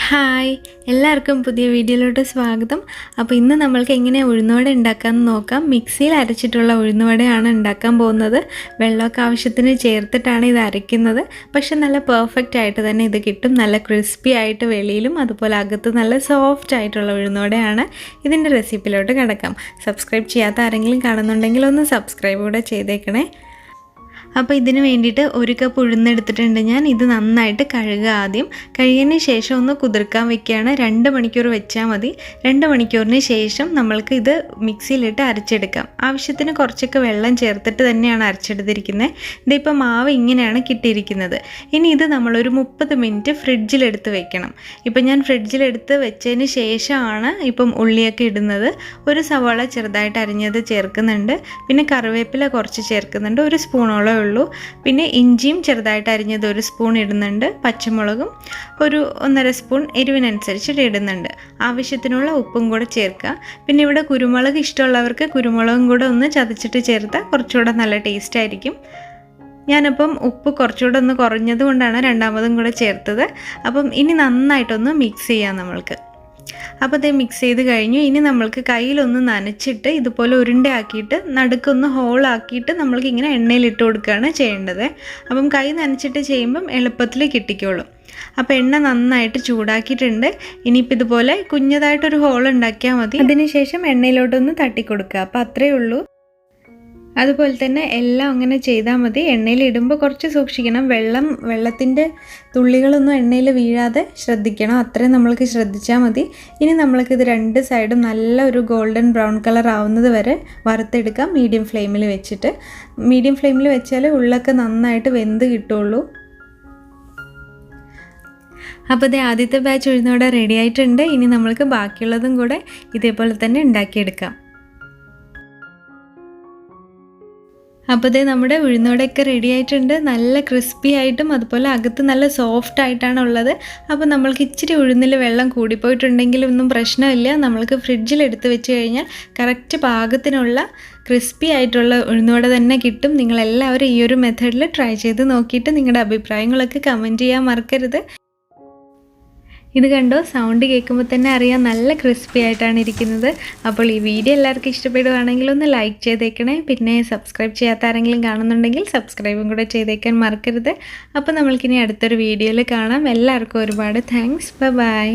Hi, എല്ലാവർക്കും പുതിയ വീഡിയോയിലോട്ട് സ്വാഗതം. അപ്പോൾ ഇന്ന് നമ്മൾക്ക് എങ്ങനെ ഉഴുന്നുവട ഉണ്ടാക്കാമെന്ന് നോക്കാം. മിക്സിയിൽ അരച്ചിട്ടുള്ള ഉഴുന്നുവടയാണ് ഉണ്ടാക്കാൻ പോകുന്നത്. വെള്ളമൊക്കെ ആവശ്യത്തിന് ചേർത്തിട്ടാണ് ഇത് അരയ്ക്കുന്നത്. പക്ഷെ നല്ല പെർഫെക്റ്റ് ആയിട്ട് തന്നെ ഇത് കിട്ടും. നല്ല ക്രിസ്പി ആയിട്ട് വെളിയിലും അതുപോലെ അകത്ത് നല്ല സോഫ്റ്റ് ആയിട്ടുള്ള ഉഴുന്നുവടയാണ്. ഇതിൻ്റെ റെസിപ്പിയിലോട്ട് കിടക്കാം. സബ്സ്ക്രൈബ് ചെയ്യാത്ത ആരെങ്കിലും കാണുന്നുണ്ടെങ്കിൽ ഒന്ന് സബ്സ്ക്രൈബ് കൂടെ ചെയ്തേക്കണേ. അപ്പോൾ ഇതിന് വേണ്ടിയിട്ട് 1 കപ്പ് ഉഴുന്നെടുത്തിട്ടുണ്ട് ഞാൻ. ഇത് നന്നായിട്ട് കഴുകുക. ആദ്യം കഴുകിയതിന് ശേഷം ഒന്ന് കുതിർക്കാൻ വെക്കുകയാണ്. 2 മണിക്കൂർ വെച്ചാൽ മതി. 2 മണിക്കൂറിന് ശേഷം നമ്മൾക്ക് ഇത് മിക്സിയിലിട്ട് അരച്ചെടുക്കാം. ആവശ്യത്തിന് കുറച്ചൊക്കെ വെള്ളം ചേർത്തിട്ട് തന്നെയാണ് അരച്ചെടുത്തിരിക്കുന്നത്. ഇതിപ്പോൾ മാവ് ഇങ്ങനെയാണ് കിട്ടിയിരിക്കുന്നത്. ഇനി ഇത് നമ്മളൊരു 30 മിനിറ്റ് ഫ്രിഡ്ജിലെടുത്ത് വെക്കണം. ഇപ്പം ഞാൻ ഫ്രിഡ്ജിലെടുത്ത് വെച്ചതിന് ശേഷമാണ് ഇപ്പം ഉള്ളിയൊക്കെ ഇടുന്നത്. ഒരു സവാള ചെറുതായിട്ട് അരിഞ്ഞത് ചേർക്കുന്നുണ്ട്. പിന്നെ കറിവേപ്പില കുറച്ച് ചേർക്കുന്നുണ്ട്, 1 സ്പൂണോളം ഉള്ളൂ. പിന്നെ ഇഞ്ചിയും ചെറുതായിട്ട് അരിഞ്ഞത് 1 സ്പൂൺ ഇടുന്നുണ്ട്. പച്ചമുളകും ഒരു 1.5 സ്പൂൺ എരിവിനനുസരിച്ചിട്ട് ഇടുന്നുണ്ട്. ആവശ്യത്തിനുള്ള ഉപ്പും കൂടെ ചേർക്കുക. പിന്നെ ഇവിടെ കുരുമുളക് ഇഷ്ടമുള്ളവർക്ക് കുരുമുളകും കൂടെ ഒന്ന് ചതച്ചിട്ട് ചേർത്താൽ കുറച്ചുകൂടെ നല്ല ടേസ്റ്റ് ആയിരിക്കും. ഞാനിപ്പം ഉപ്പ് കുറച്ചുകൂടെ ഒന്ന് കുറഞ്ഞത് കൊണ്ടാണ് രണ്ടാമതും കൂടെ ചേർത്തത്. അപ്പം ഇനി നന്നായിട്ടൊന്ന് മിക്സ് ചെയ്യാം നമ്മൾക്ക്. അപ്പോൾ ഇത് മിക്സ് ചെയ്ത് കഴിഞ്ഞു. ഇനി നമ്മൾക്ക് കയ്യിലൊന്ന് നനച്ചിട്ട് ഇതുപോലെ ഉരുണ്ടയാക്കിയിട്ട് നടുക്കൊന്ന് ഹോളാക്കിയിട്ട് നമ്മൾക്ക് ഇങ്ങനെ എണ്ണയിലിട്ട് കൊടുക്കുകയാണ് ചെയ്യേണ്ടത്. അപ്പം കൈ നനച്ചിട്ട് ചെയ്യുമ്പം എളുപ്പത്തിൽ കിട്ടിക്കോളും. അപ്പോൾ എണ്ണ നന്നായിട്ട് ചൂടാക്കിയിട്ടുണ്ട്. ഇനിയിപ്പോൾ ഇതുപോലെ കുഞ്ഞതായിട്ടൊരു ഹോൾ ഉണ്ടാക്കിയാൽ മതി. അതിനുശേഷം എണ്ണയിലോട്ടൊന്ന് തട്ടിക്കൊടുക്കുക. അപ്പോൾ അത്രയേ ഉള്ളൂ. അതുപോലെ തന്നെ എല്ലാം അങ്ങനെ ചെയ്താൽ മതി. എണ്ണയിൽ ഇടുമ്പോൾ കുറച്ച് സൂക്ഷിക്കണം. വെള്ളത്തിൻ്റെ തുള്ളികളൊന്നും എണ്ണയിൽ വീഴാതെ ശ്രദ്ധിക്കണം. അത്രയും നമ്മൾക്ക് ശ്രദ്ധിച്ചാൽ മതി. ഇനി നമ്മൾക്കിത് 2 സൈഡും നല്ല ഒരു ഗോൾഡൻ ബ്രൗൺ കളർ ആവുന്നത് വരെ വറുത്തെടുക്കാം. മീഡിയം ഫ്ലെയിമിൽ വെച്ചിട്ട്. മീഡിയം ഫ്ലെയിമിൽ വെച്ചാൽ ഉള്ളൊക്കെ നന്നായിട്ട് വെന്ത് കിട്ടുള്ളൂ. അപ്പോൾ ഇത് ആദ്യത്തെ ബാച്ച് ഉഴുന്നുവട റെഡി ആയിട്ടുണ്ട്. ഇനി നമ്മൾക്ക് ബാക്കിയുള്ളതും കൂടെ ഇതേപോലെ തന്നെ ഉണ്ടാക്കിയെടുക്കാം. അപ്പോൾ ഇത് നമ്മുടെ ഉഴുന്നുവടയൊക്കെ റെഡി ആയിട്ടുണ്ട്. നല്ല ക്രിസ്പി ആയിട്ടും അതുപോലെ അകത്ത് നല്ല സോഫ്റ്റ് ആയിട്ടാണ് ഉള്ളത്. അപ്പോൾ നമ്മൾക്ക് ഇച്ചിരി ഉഴുന്നിൽ വെള്ളം കൂടിപ്പോയിട്ടുണ്ടെങ്കിലും ഒന്നും പ്രശ്നമില്ല. നമ്മൾക്ക് ഫ്രിഡ്ജിൽ എടുത്ത് വെച്ച് കഴിഞ്ഞാൽ കറക്റ്റ് പാകത്തിനുള്ള ക്രിസ്പി ആയിട്ടുള്ള ഉഴുന്നുവട തന്നെ കിട്ടും. നിങ്ങളെല്ലാവരും ഈ ഒരു മെത്തേഡിൽ ട്രൈ ചെയ്ത് നോക്കിയിട്ട് നിങ്ങളുടെ അഭിപ്രായങ്ങളൊക്കെ കമൻറ്റ് ചെയ്യാൻ മറക്കരുത്. ഇത് കണ്ടോ, സൗണ്ട് കേൾക്കുമ്പോൾ തന്നെ അറിയാം നല്ല ക്രിസ്പി ആയിട്ടാണ് ഇരിക്കുന്നത്. അപ്പോൾ ഈ വീഡിയോ എല്ലാവർക്കും ഇഷ്ടപ്പെടുകയാണെങ്കിൽ ഒന്ന് ലൈക്ക് ചെയ്തേക്കണേ. പിന്നെ സബ്സ്ക്രൈബ് ചെയ്യാത്ത ആരെങ്കിലും കാണുന്നുണ്ടെങ്കിൽ സബ്സ്ക്രൈബും കൂടെ ചെയ്തേക്കാൻ മറക്കരുത്. അപ്പോൾ നമ്മൾക്കിനി അടുത്തൊരു വീഡിയോയിൽ കാണാം. എല്ലാവർക്കും ഒരുപാട് താങ്ക്സ്. ബൈ.